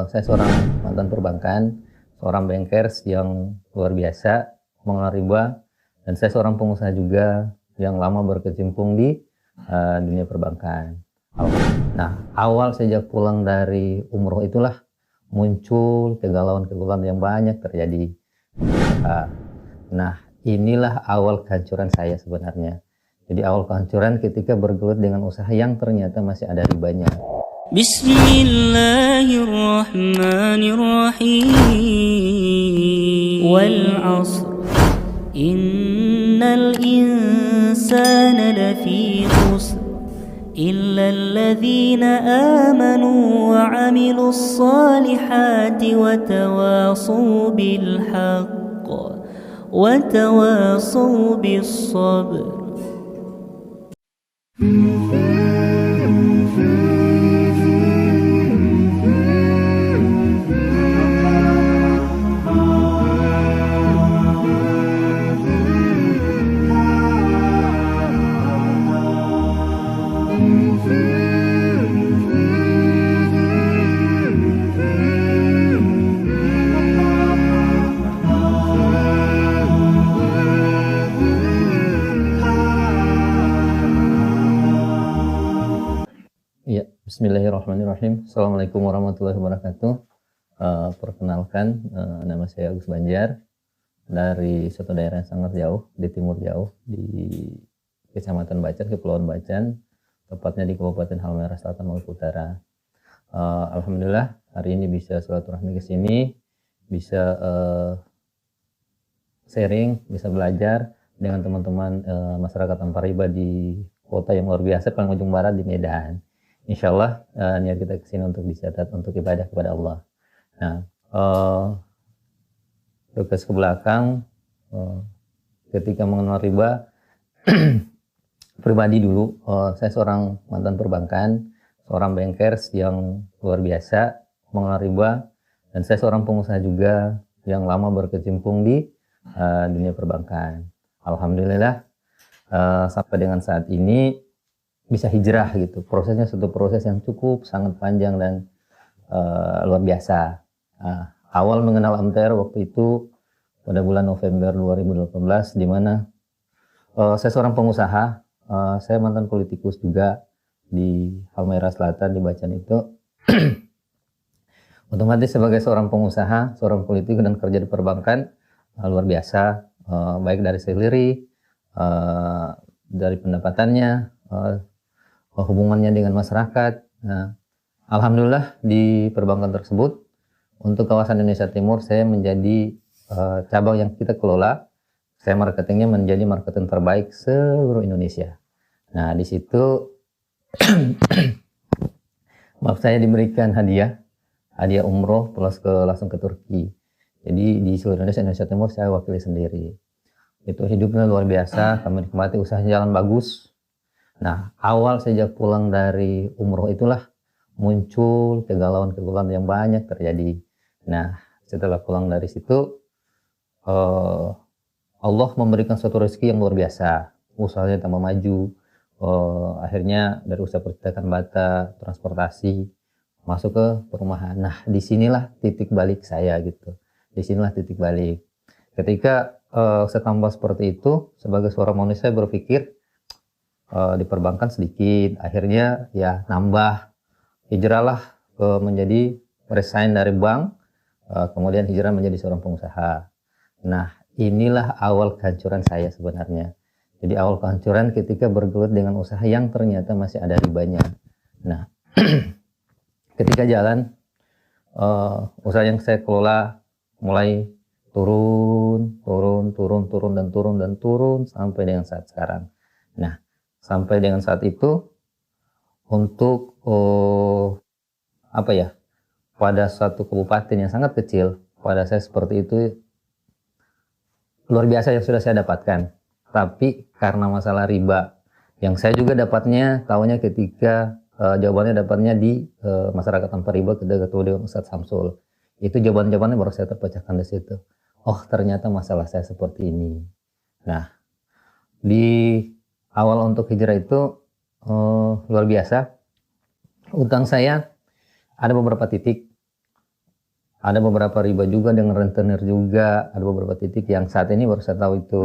Saya seorang mantan perbankan, seorang bankers yang luar biasa mengelola riba, dan saya seorang pengusaha juga yang lama berkecimpung di dunia perbankan. Nah, awal sejak pulang dari umroh itulah muncul kegalauan-kegalauan yang banyak terjadi di usaha. Nah, inilah awal kehancuran saya sebenarnya. Jadi awal kehancuran ketika bergelut dengan usaha yang ternyata masih ada ribanya. بسم الله الرحمن الرحيم والعصر إن الإنسان لفي خسر إلا الذين آمنوا وعملوا الصالحات وتواصوا بالحق وتواصوا بالصبر. Ya, bismillahirrahmanirrahim. Assalamualaikum warahmatullahi wabarakatuh. Perkenalkan, nama saya Agus Banjar dari suatu daerah yang sangat jauh, di timur jauh, di Kecamatan Bacan, Kepulauan Bacan, tepatnya di Kabupaten Halmahera Selatan, Maluku Utara. Alhamdulillah hari ini bisa silaturahmi ke sini, bisa sharing, bisa belajar dengan teman-teman masyarakat tanpa riba di kota yang luar biasa, paling ujung barat di Medan. Insya Allah niat kita kesini untuk dicatat untuk ibadah kepada Allah. Nah, terus ke belakang, ketika mengenal riba, pribadi dulu, saya seorang mantan perbankan, seorang bankers yang luar biasa mengenal riba, dan saya seorang pengusaha juga yang lama berkecimpung di dunia perbankan. Alhamdulillah sampai dengan saat ini bisa hijrah gitu. Prosesnya satu proses yang cukup sangat panjang dan luar biasa. Awal mengenal MTR waktu itu pada bulan November 2018, di mana saya seorang pengusaha, saya mantan politikus juga di Halmahera Selatan, di Bacan itu. Otomatis sebagai seorang pengusaha, seorang politikus dan kerja di perbankan luar biasa, baik dari salary, dari pendapatannya, hubungannya dengan masyarakat. Nah, alhamdulillah di perbankan tersebut untuk kawasan Indonesia Timur saya menjadi cabang yang kita kelola. Saya marketingnya menjadi marketing terbaik seluruh Indonesia. Nah, di situ maaf, saya diberikan hadiah umroh plus langsung ke Turki. Jadi di seluruh Indonesia Timur saya wakili sendiri. Itu hidupnya luar biasa, kami nikmati, usaha jalan bagus. Nah, awal sejak pulang dari umroh itulah muncul kegalauan-kegalauan yang banyak terjadi. Nah, setelah pulang dari situ, Allah memberikan suatu rezeki yang luar biasa. Usahanya tambah maju. Akhirnya dari usaha percetakan bata, transportasi, masuk ke perumahan. Nah, disinilah titik balik saya gitu. Disinilah titik balik. Ketika saya tambah seperti itu, sebagai seorang manusia saya berpikir, di perbankan sedikit, akhirnya ya nambah, hijrahlah menjadi resign dari bank, kemudian hijrah menjadi seorang pengusaha. Nah, inilah awal kehancuran saya sebenarnya. Jadi awal kehancuran ketika bergelut dengan usaha yang ternyata masih ada ribanya. Nah, ketika jalan, usaha yang saya kelola mulai turun sampai dengan saat sekarang. Nah, sampai dengan saat itu, untuk pada suatu kabupaten yang sangat kecil, pada saya seperti itu luar biasa yang sudah saya dapatkan. Tapi karena masalah riba, yang saya juga dapatnya tahunya ketika jawabannya dapatnya di masyarakat tanpa riba, ketika ketemu Ustadz Samsul. Itu jawabannya baru saya terpecahkan di situ. Oh, ternyata masalah saya seperti ini. Nah, di awal untuk hijrah itu luar biasa. Utang saya ada beberapa titik. ada beberapa riba juga dengan rentenir juga, ada beberapa titik yang saat ini baru saya tahu itu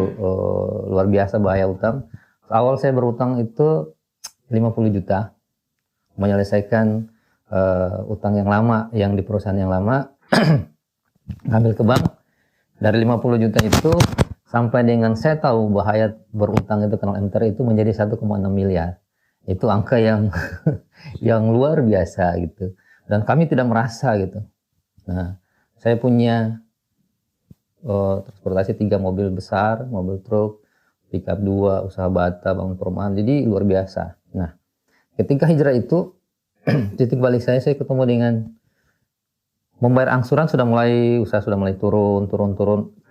luar biasa bahaya utang. Awal saya berutang itu 50 juta, menyelesaikan utang yang lama, yang di perusahaan yang lama, ngambil ke bank. Dari 50 juta itu, sampai dengan saya tahu bahaya berutang itu kenal MTR itu menjadi 1,6 miliar. Itu angka yang yang luar biasa gitu. Dan kami tidak merasa gitu. Nah, saya punya transportasi 3 mobil besar, mobil truk, pickup 2, usaha bata, bangun perumahan, jadi luar biasa. Nah, ketika hijrah itu, titik balik saya ketemu dengan membayar angsuran usaha sudah mulai turun.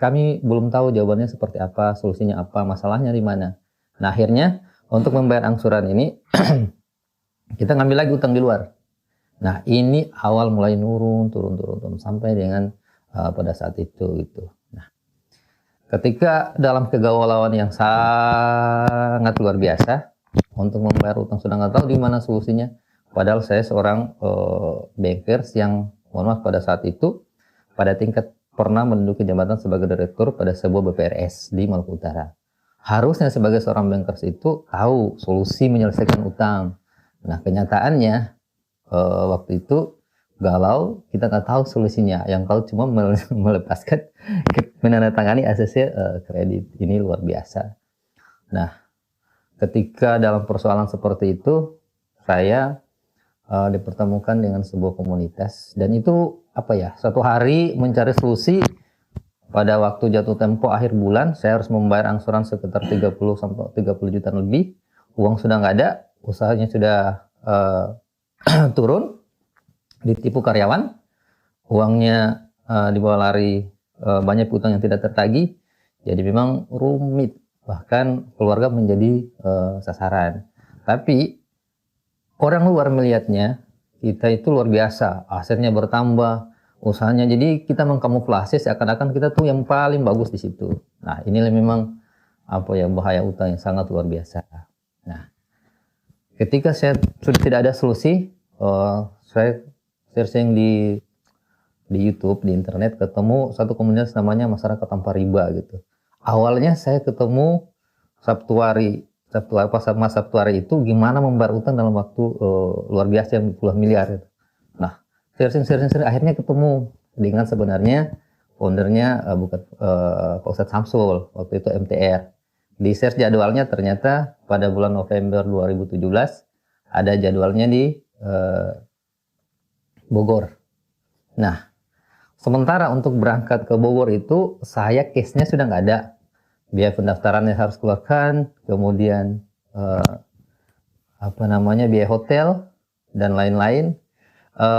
Kami belum tahu jawabannya seperti apa, solusinya apa, masalahnya di mana. Nah, akhirnya untuk membayar angsuran ini, kita ngambil lagi utang di luar. Nah, ini awal mulai turun sampai dengan pada saat itu gitu. Nah, ketika dalam kegalauan yang sangat luar biasa untuk membayar utang, sudah nggak tahu di mana solusinya. Padahal saya seorang bankers yang, mohon maaf, pada saat itu pada tingkat pernah menduduki jabatan sebagai direktur pada sebuah BPRS di Maluku Utara. Harusnya sebagai seorang bankers itu tahu solusi menyelesaikan utang. Nah, kenyataannya waktu itu galau, kita nggak tahu solusinya. Yang tahu cuma melepaskan, menandatangani ACC kredit. Ini luar biasa. Nah, ketika dalam persoalan seperti itu, saya dipertemukan dengan sebuah komunitas, dan itu satu hari mencari solusi. Pada waktu jatuh tempo akhir bulan, saya harus membayar angsuran sekitar 30 sampai 30 juta lebih. Uang sudah nggak ada, usahanya sudah turun, ditipu karyawan, uangnya dibawa lari, banyak utang yang tidak tertagih. Jadi memang rumit, bahkan keluarga menjadi sasaran. Tapi orang luar melihatnya, kita itu luar biasa, asetnya bertambah, usahanya, jadi kita mengkamuflase seakan-akan kita tuh yang paling bagus di situ. Nah, inilah memang bahaya utang yang sangat luar biasa. Nah, ketika saya sudah tidak ada solusi, saya searching di YouTube, di internet, ketemu satu komunitas namanya Masyarakat Tanpa Riba gitu. Awalnya saya ketemu Sabtuari itu gimana membayar utang dalam waktu luar biasa yang puluhan miliar gitu. Nah, searching akhirnya ketemu dengan sebenarnya foundernya Pak Ustadz Samsul, waktu itu MTR. Di search jadwalnya ternyata pada bulan November 2017 ada jadwalnya di Bogor. Nah, sementara untuk berangkat ke Bogor itu saya case-nya sudah nggak ada. Biaya pendaftarannya harus keluarkan, kemudian biaya hotel dan lain-lain.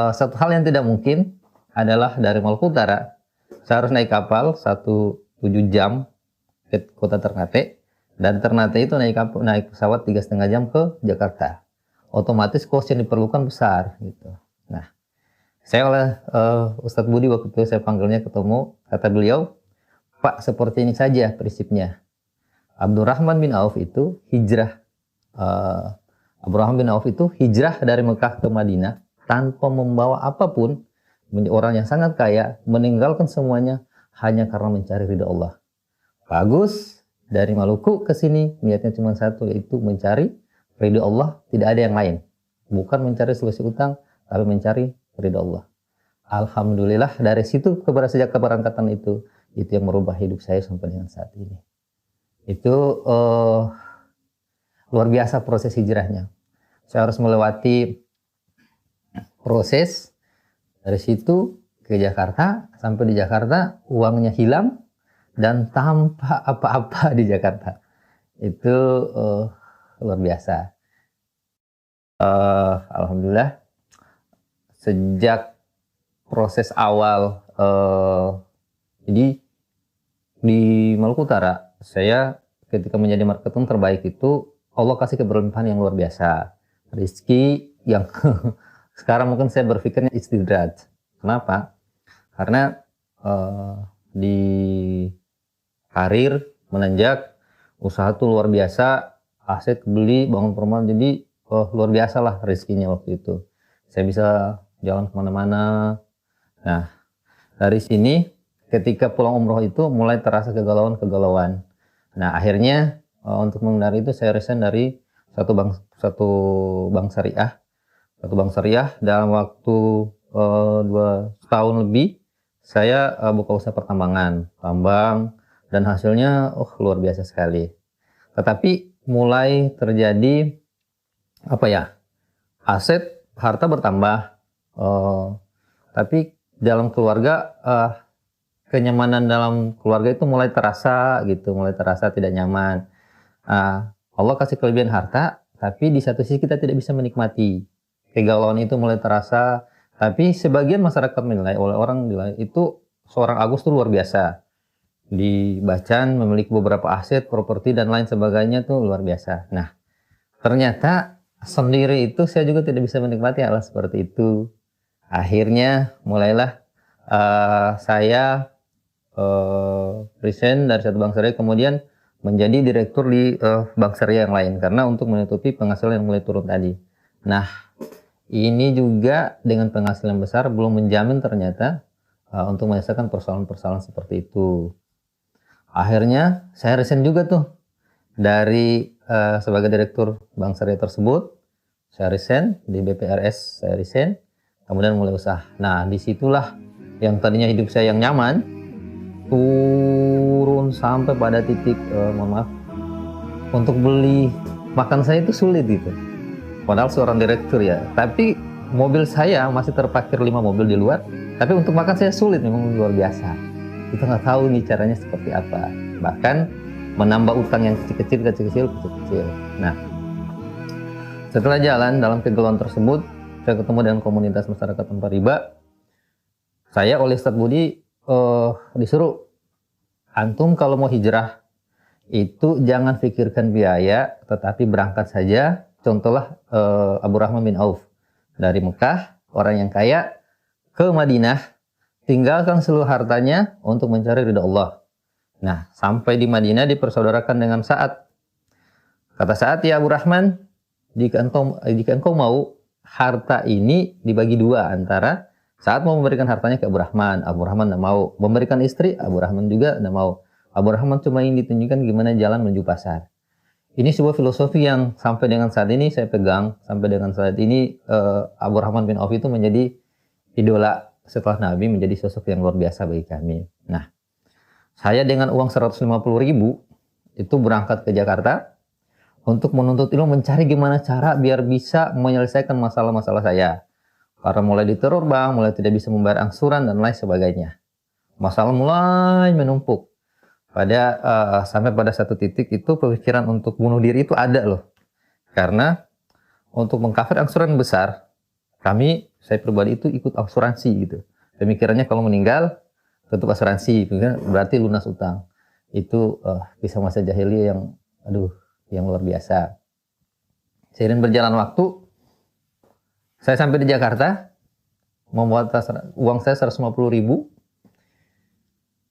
Satu hal yang tidak mungkin adalah dari Maluku Utara saya harus naik kapal 7 jam ke kota Ternate, dan Ternate itu naik pesawat 3,5 jam ke Jakarta. Otomatis cost yang diperlukan besar gitu. Nah, saya oleh Ustadz Budi waktu itu saya panggilnya ketemu, kata beliau, Pak, seperti ini saja prinsipnya. Abdurrahman bin Auf itu hijrah dari Mekah ke Madinah tanpa membawa apapun, orang yang sangat kaya, meninggalkan semuanya hanya karena mencari ridha Allah. Bagus, dari Maluku ke sini niatnya cuma satu, yaitu mencari ridha Allah, tidak ada yang lain. Bukan mencari solusi utang, tapi mencari ridha Allah. Alhamdulillah dari situ sejak keberangkatan itu yang merubah hidup saya sampai dengan saat ini. Itu luar biasa proses hijrahnya. Saya harus melewati proses dari situ ke Jakarta, sampai di Jakarta uangnya hilang dan tanpa apa-apa di Jakarta. Itu luar biasa. Alhamdulillah sejak proses awal jadi di Maluku Utara, saya ketika menjadi marketing terbaik itu Allah kasih keberlimpahan yang luar biasa, rezeki yang sekarang mungkin saya berpikirnya istidraj. Kenapa? Karena di karir menanjak, usaha tuh luar biasa, aset beli, bangun perumahan, jadi luar biasa lah rezekinya waktu itu. Saya bisa jalan kemana-mana. Nah, Dari sini ketika pulang umroh itu mulai terasa kegalauan. Nah akhirnya untuk menghindari itu saya resign dari satu bank syariah. Satu bank syariah dalam waktu 2 tahun lebih saya buka usaha pertambangan, tambang, dan hasilnya luar biasa sekali. Tetapi mulai terjadi harta bertambah, tapi dalam keluarga kenyamanan dalam keluarga itu mulai terasa tidak nyaman. Allah kasih kelebihan harta, tapi di satu sisi kita tidak bisa menikmati. Kegalauan itu mulai terasa, tapi sebagian masyarakat menilai, itu seorang Agus itu luar biasa. Di Bacan memiliki beberapa aset, properti dan lain sebagainya tuh luar biasa. Nah, ternyata sendiri itu saya juga tidak bisa menikmati hal seperti itu. Akhirnya mulailah saya resign dari satu bank syariah, kemudian menjadi direktur di bank syariah yang lain karena untuk menutupi penghasilan yang mulai turun tadi. Nah, ini juga dengan penghasilan besar belum menjamin ternyata untuk menyelesaikan persoalan-persoalan seperti itu. Akhirnya saya resign juga tuh dari sebagai direktur bank syariah tersebut. Saya resign di BPRS, saya resign, kemudian mulai usaha. Nah, disitulah yang tadinya hidup saya yang nyaman turun sampai pada titik untuk beli makan saya itu sulit gitu. Padahal seorang direktur ya, tapi mobil saya masih terparkir 5 mobil di luar, tapi untuk makan saya sulit, memang luar biasa. Kita nggak tahu nih caranya seperti apa. Bahkan menambah utang yang kecil-kecil. Nah, setelah jalan dalam kegalauan tersebut, saya ketemu dengan komunitas masyarakat tanpa riba. Saya oleh Ustadz Budi disuruh, antum kalau mau hijrah itu jangan pikirkan biaya, tetapi berangkat saja. Contohlah Abu Rahman bin Auf dari Mekah, orang yang kaya, ke Madinah, tinggalkan seluruh hartanya untuk mencari ridha Allah. Nah, sampai di Madinah dipersaudarakan dengan Sa'ad. Kata Sa'ad, ya Abu Rahman, jika engkau mau harta ini dibagi dua, antara Sa'ad mau memberikan hartanya ke Abu Rahman tidak mau. Memberikan istri, Abu Rahman juga tidak mau. Abu Rahman cuma ingin ditunjukkan gimana jalan menuju pasar. Ini sebuah filosofi yang sampai dengan saat ini saya pegang. Sampai dengan saat ini Abu Rahman bin Auf itu menjadi idola setelah Nabi, menjadi sosok yang luar biasa bagi kami. Nah, saya dengan uang 150.000 itu berangkat ke Jakarta untuk menuntut ilmu, mencari gimana cara biar bisa menyelesaikan masalah-masalah saya. Karena mulai diteror bank, mulai tidak bisa membayar angsuran dan lain sebagainya. Masalah mulai menumpuk. Sampai pada satu titik itu pemikiran untuk bunuh diri itu ada loh. Karena untuk mengcover angsuran besar, saya pribadi itu ikut asuransi gitu. Pemikirannya kalau meninggal tutup asuransi, berarti lunas utang. Itu kisah masa jahiliyah yang luar biasa. Seiring berjalan waktu, saya sampai di Jakarta, membawa uang saya 150.000.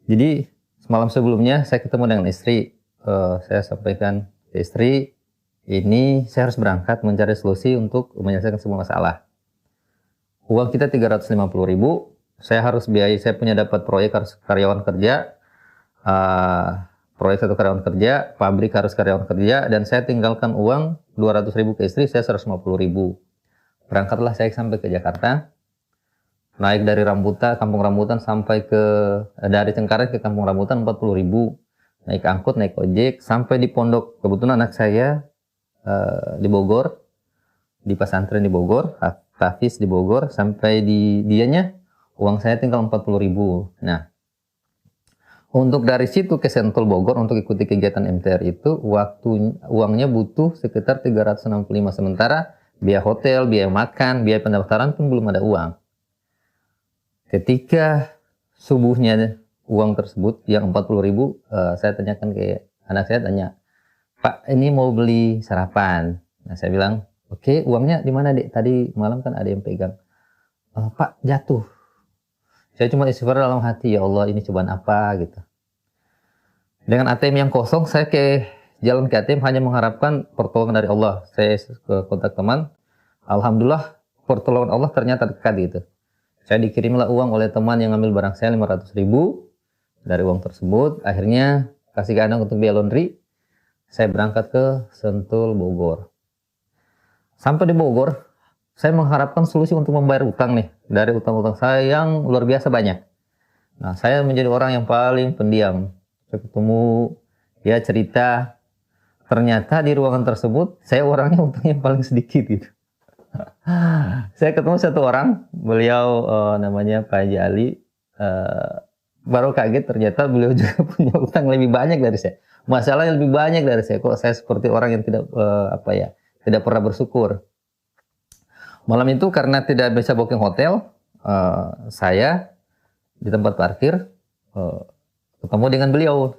Jadi semalam sebelumnya saya ketemu dengan istri. Saya sampaikan ke istri, ini saya harus berangkat mencari solusi untuk menyelesaikan semua masalah. Uang kita 350.000, saya harus biaya, saya punya dapat proyek harus karyawan kerja, proyek satu karyawan kerja, pabrik harus karyawan kerja, dan saya tinggalkan uang 200.000 ke istri, saya 150.000. Berangkatlah saya sampai ke Jakarta, naik dari Kampung Rambutan sampai dari Cengkareng ke Kampung Rambutan 40.000, naik angkut, naik ojek, sampai di pondok. Kebetulan anak saya di Bogor, di pesantren di Bogor, Hafiz di Bogor, sampai di dianya uang saya tinggal 40.000. Nah, untuk dari situ ke Sentul Bogor untuk ikuti kegiatan MTR itu uangnya butuh sekitar 365, sementara biaya hotel, biaya makan, biaya pendaftaran pun belum ada uang. Ketika subuhnya uang tersebut yang 40.000, saya tanyakan ke anak saya, Pak, ini mau beli sarapan. Nah, saya bilang, oke, uangnya di mana, Dek? Tadi malam kan ada yang pegang. Pak, jatuh. Saya cuma istighfar dalam hati, ya Allah, ini cobaan apa gitu. Dengan ATM yang kosong, saya jalan ke ATM hanya mengharapkan pertolongan dari Allah. Saya ke kontak teman, alhamdulillah pertolongan Allah ternyata dekat gitu. Saya dikirimlah uang oleh teman yang ngambil barang saya 500.000. Dari uang tersebut, akhirnya kasih ke anak untuk biaya laundry. Saya berangkat ke Sentul, Bogor. Sampai di Bogor, saya mengharapkan solusi untuk membayar utang nih. Dari utang-utang saya yang luar biasa banyak. Nah, saya menjadi orang yang paling pendiam. Saya ketemu, dia cerita. Ternyata di ruangan tersebut, saya orangnya utangnya paling sedikit gitu. Saya ketemu satu orang, beliau namanya Pak Haji Ali. Baru kaget ternyata beliau juga punya utang lebih banyak dari saya. Masalahnya lebih banyak dari saya. Kok saya seperti orang yang tidak tidak pernah bersyukur. Malam itu karena tidak bisa booking hotel, saya di tempat parkir ketemu dengan beliau.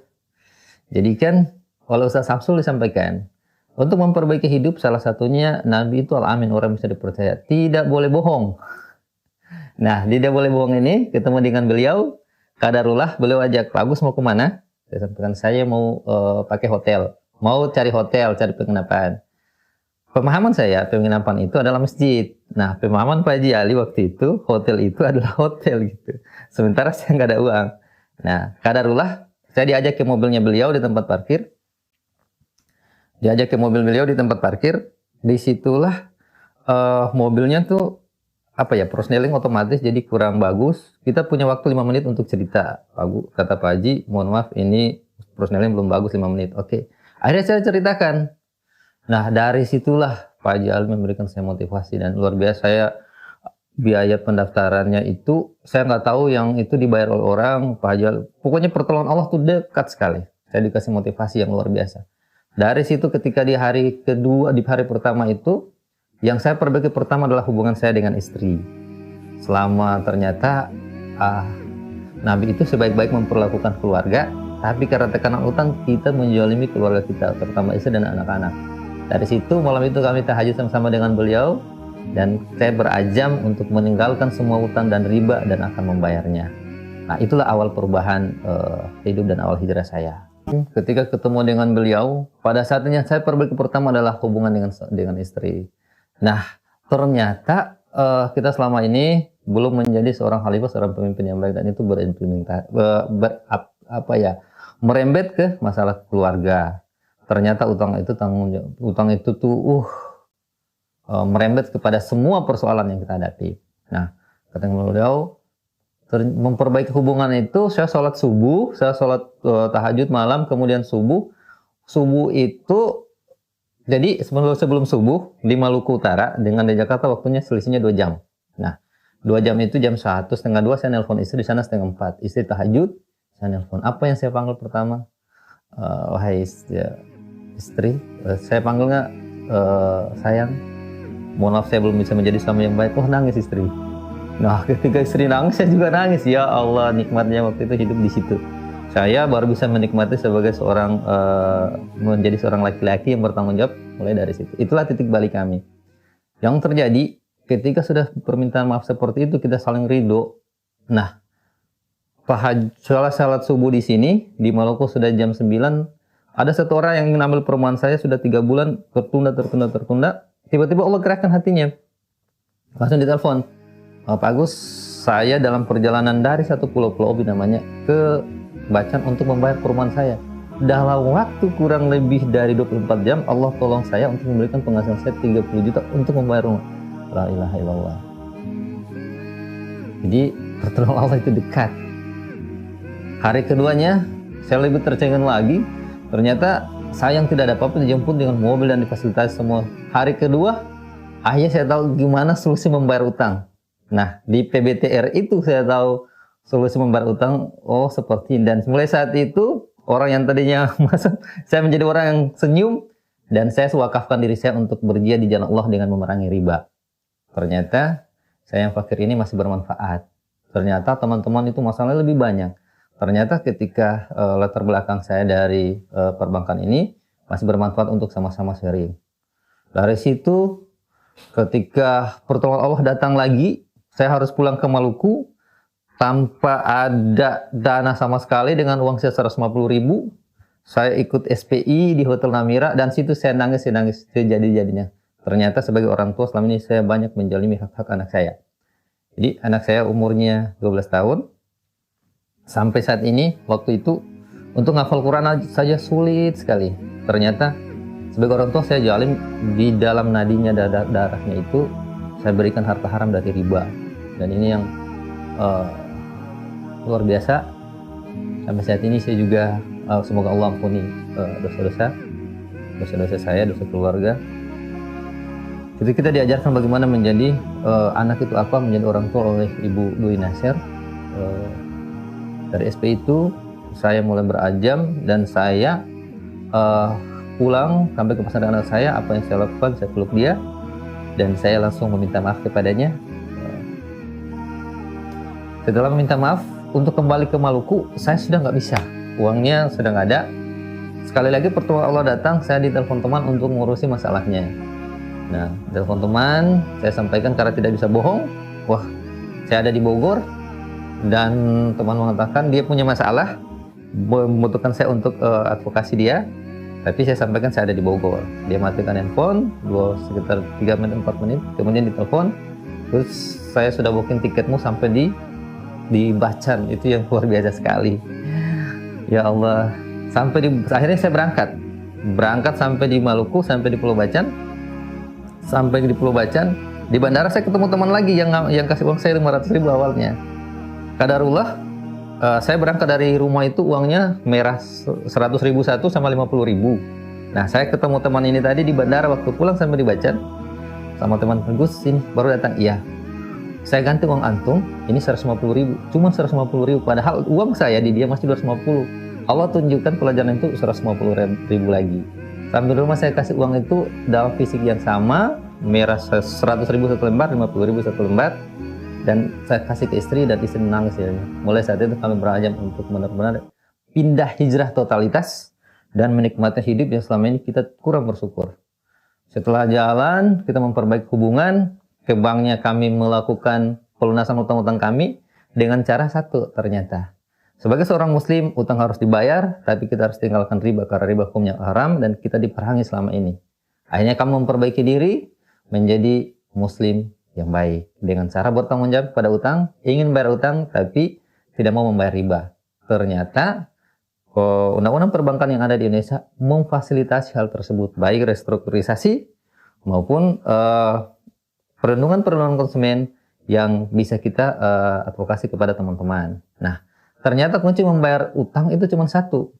Jadi kan oleh Ustaz Samsul disampaikan, untuk memperbaiki hidup salah satunya Nabi itu al-amin, orang bisa dipercaya, tidak boleh bohong. Nah, tidak boleh bohong ini ketemu dengan beliau, kadarullah beliau ajak, Pak Agus mau kemana? Saya sampaikan saya mau pakai hotel, mau cari hotel, cari penginapan. Pemahaman saya penginapan itu adalah masjid. Nah, pemahaman Pak Haji Ali waktu itu hotel itu adalah hotel gitu. Sementara saya nggak ada uang. Nah, kadarullah saya diajak ke mobilnya beliau di tempat parkir. Diajak ke mobil beliau di tempat parkir. Disitulah mobilnya tuh prosedeling otomatis jadi kurang bagus. Kita punya waktu 5 menit untuk cerita. Kata Pak Haji, mohon maaf ini prosedeling belum bagus 5 menit. Oke. Akhirnya saya ceritakan. Nah, dari situlah Pak Haji Ali memberikan saya motivasi dan luar biasa. Saya biaya pendaftarannya itu saya nggak tahu yang itu dibayar oleh orang, Pak Haji Ali. Pokoknya pertolongan Allah tuh dekat sekali. Saya dikasih motivasi yang luar biasa. Dari situ ketika di hari kedua, di hari pertama itu, yang saya perbaiki pertama adalah hubungan saya dengan istri. Selama ternyata Nabi itu sebaik-baik memperlakukan keluarga, tapi karena tekanan utang kita menjolimi keluarga kita, terutama istri dan anak-anak. Dari situ malam itu kami tahajud sama-sama dengan beliau dan saya berazam untuk meninggalkan semua utang dan riba dan akan membayarnya. Nah, itulah awal perubahan hidup dan awal hijrah saya. Ketika ketemu dengan beliau, pada saatnya saya perbaiki pertama adalah hubungan dengan istri. Nah, ternyata kita selama ini belum menjadi seorang khalifah, seorang pemimpin yang baik, dan itu merembet ke masalah keluarga. Ternyata utang itu merembet kepada semua persoalan yang kita hadapi. Nah, kata beliau, memperbaiki hubungan itu saya sholat subuh, saya sholat tahajud malam, kemudian subuh itu, jadi sebelum subuh di Maluku Utara dengan di Jakarta waktunya selisihnya 2 jam. Nah, 2 jam itu jam 1, setengah 2 saya nelpon istri, di sana setengah 4. Istri tahajud, saya nelpon. Apa yang saya panggil pertama? Wahai istri, saya panggil nggak? Sayang, mohon maaf saya belum bisa menjadi suami yang baik. Oh, nangis istri. Nah, ketika istri nangis, saya juga nangis. Ya Allah, nikmatnya waktu itu hidup di situ. Saya baru bisa menikmati sebagai menjadi seorang laki-laki yang bertanggung jawab mulai dari situ. Itulah titik balik kami. Yang terjadi ketika sudah permintaan maaf seperti itu, kita saling ridho. Nah, salat subuh di sini di Maluku sudah jam 9. Ada satu orang yang ingin ambil perumahan saya sudah 3 bulan tertunda. Tiba-tiba Allah gerakkan hatinya. Langsung ditelepon. Pak Agus, saya dalam perjalanan dari satu pulau namanya ke Bacan untuk membayar perumahan saya. Dalam waktu kurang lebih dari 24 jam, Allah tolong saya untuk memberikan penghasilan saya 30 juta untuk membayar rumah. La ilaha illallah. Jadi pertolongan Allah itu dekat. Hari keduanya, saya lebih tercengang lagi. Ternyata saya yang tidak ada apa-apa dijemput dengan mobil dan difasilitasi semua. Hari kedua, akhirnya saya tahu gimana solusi membayar utang. Nah, di PBTR itu saya tahu solusi membayar utang. Oh, seperti ini. Dan mulai saat itu, orang yang tadinya masuk, saya menjadi orang yang senyum. Dan saya wakafkan diri saya untuk berjihad di jalan Allah dengan memerangi riba. Ternyata, saya yang fakir ini masih bermanfaat. Ternyata teman-teman itu masalahnya lebih banyak. Ternyata ketika latar belakang saya dari perbankan ini masih bermanfaat untuk sama-sama sharing. Dari situ ketika pertolongan Allah datang lagi, saya harus pulang ke Maluku tanpa ada dana sama sekali dengan uang saya 150.000. Saya ikut SPI di Hotel Namira dan situ saya nangis sejadi-jadinya. Ternyata sebagai orang tua selama ini saya banyak menjalimi hak-hak anak saya. Jadi anak saya umurnya 12 tahun. Sampai saat ini, waktu itu untuk ngafal Quran saja sulit sekali. Ternyata sebagai orang tua saya jalim di dalam nadinya darahnya itu saya berikan harta haram dari riba. Dan ini yang luar biasa. Sampai saat ini saya juga semoga Allah ampuni dosa-dosa saya, dosa keluarga. Jadi kita diajarkan bagaimana menjadi anak itu apa, menjadi orang tua oleh Ibu Dwi Nasir. Dari SP itu saya mulai berajam dan saya pulang sampai ke pesantren anak saya. Apa yang saya lakukan, saya peluk dia dan saya langsung meminta maaf kepadanya. Setelah meminta maaf untuk kembali ke Maluku, saya sudah nggak bisa, uangnya sudah nggak ada. Sekali lagi pertemuan Allah datang, saya ditelepon teman untuk ngurusi masalahnya. Nah, telepon teman, saya sampaikan karena tidak bisa bohong. Wah, saya ada di Bogor dan teman mengatakan dia punya masalah, membutuhkan saya untuk advokasi dia. Tapi saya sampaikan saya ada di Bogor. Dia matikan handphone, sekitar 3 menit 4 menit, kemudian ditelepon. Terus saya sudah booking tiketmu sampai di Bacan, itu yang luar biasa sekali. Ya Allah, akhirnya saya berangkat sampai di Maluku, sampai di Pulau Bacan. Sampai di Pulau Bacan, di bandara saya ketemu teman lagi yang kasih uang saya 500.000 awalnya. Qadarullah, saya berangkat dari rumah itu uangnya merah 100.000 satu sama 50.000. Nah, saya ketemu teman ini tadi di bandara waktu pulang sampai di Bacan sama teman Gus ini baru datang. Iya, saya ganti uang antum ini 150.000, cuma 150.000, padahal uang saya di dia masih 250. Allah tunjukkan pelajaran itu 150.000 lagi. Sampai rumah saya kasih uang itu dalam fisik yang sama, merah 100.000 satu lembar, 50.000 satu lembar, dan saya kasih ke istri dan istri nangis ya. Mulai saat itu kami berazam untuk benar-benar pindah hijrah totalitas dan menikmati hidup yang selama ini kita kurang bersyukur. Setelah jalan, kita memperbaiki hubungan, ke banknya kami melakukan pelunasan utang-utang kami dengan cara satu ternyata. Sebagai seorang muslim, utang harus dibayar, tapi kita harus tinggalkan riba, karena riba hukumnya haram dan kita diperangi selama ini. Akhirnya kamu memperbaiki diri, menjadi muslim yang baik. Dengan cara bertanggung jawab pada utang, ingin bayar utang, tapi tidak mau membayar riba. Ternyata, undang-undang perbankan yang ada di Indonesia memfasilitasi hal tersebut, baik restrukturisasi maupun perlindungan konsumen yang bisa kita advokasi kepada teman-teman. Nah, ternyata kunci membayar utang itu cuma satu.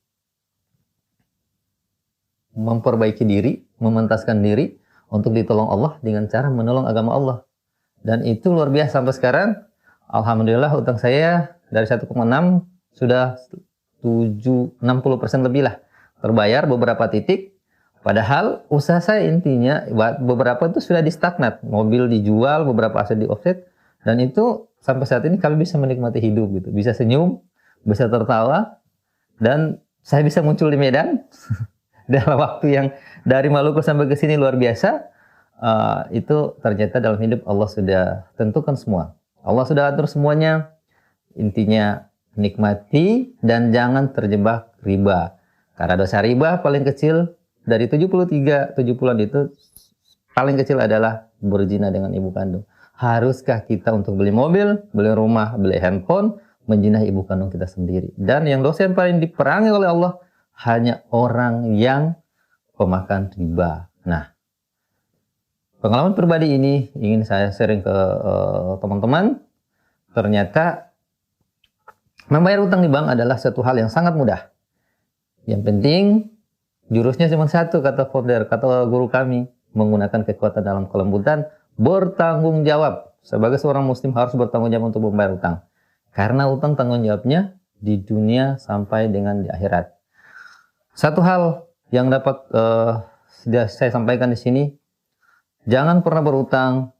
Memperbaiki diri, mementaskan diri untuk ditolong Allah dengan cara menolong agama Allah. Dan itu luar biasa sampai sekarang. Alhamdulillah utang saya dari 1,6 sudah 60% lebih lah terbayar beberapa titik. Padahal usaha saya intinya beberapa itu sudah di stagnat. Mobil dijual, beberapa aset di offset. Dan itu sampai saat ini kami bisa menikmati hidup gitu. Bisa senyum, bisa tertawa, dan saya bisa muncul di Medan dalam waktu yang dari Maluku sampai ke sini luar biasa. Itu ternyata dalam hidup Allah sudah tentukan semua. Allah sudah atur semuanya. Intinya nikmati dan jangan terjebak riba. Karena dosa riba paling kecil dari 73 itu paling kecil adalah berzina dengan ibu kandung. Haruskah kita untuk beli mobil, beli rumah, beli handphone, menjinah ibu kandung kita sendiri? Dan yang dosa yang paling diperangi oleh Allah hanya orang yang pemakan riba. Nah, pengalaman pribadi ini ingin saya sharing ke teman-teman. Ternyata membayar utang di bank adalah satu hal yang sangat mudah. Yang penting jurusnya cuma satu, kata founder, kata guru kami, menggunakan kekuatan dalam kelembutan, bertanggung jawab. Sebagai seorang muslim harus bertanggung jawab untuk membayar utang. Karena utang tanggung jawabnya di dunia sampai dengan di akhirat. Satu hal yang dapat saya sampaikan di sini, jangan pernah berutang.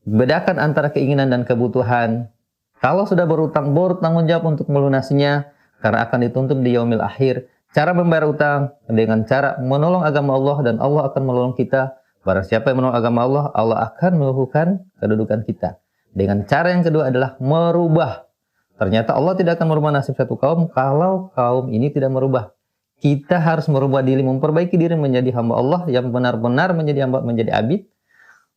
Bedakan antara keinginan dan kebutuhan. Kalau sudah berutang, bertanggung jawab untuk melunasinya, karena akan dituntut di yaumil akhir. Cara membayar utang dengan cara menolong agama Allah, dan Allah akan menolong kita. Barang siapa yang menolong agama Allah, Allah akan meluluhkan kedudukan kita. Dengan cara yang kedua adalah merubah. Ternyata Allah tidak akan merubah nasib satu kaum kalau kaum ini tidak merubah. Kita harus merubah diri, memperbaiki diri menjadi hamba Allah yang benar-benar menjadi hamba, menjadi abid.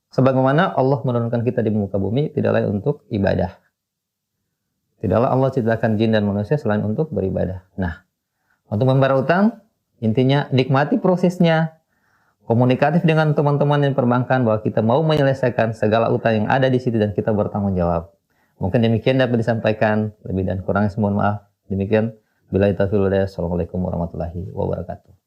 Sebagaimana Allah menurunkan kita di muka bumi tidak lain untuk ibadah. Tidaklah Allah ciptakan jin dan manusia selain untuk beribadah. Nah, untuk membayar utang, intinya nikmati prosesnya, komunikatif dengan teman-teman yang perbankan bahwa kita mau menyelesaikan segala utang yang ada di situ dan kita bertanggung jawab. Mungkin demikian dapat disampaikan, lebih dan kurangnya mohon maaf. Demikian, billahi taufiq wal hidayah. Assalamualaikum warahmatullahi wabarakatuh.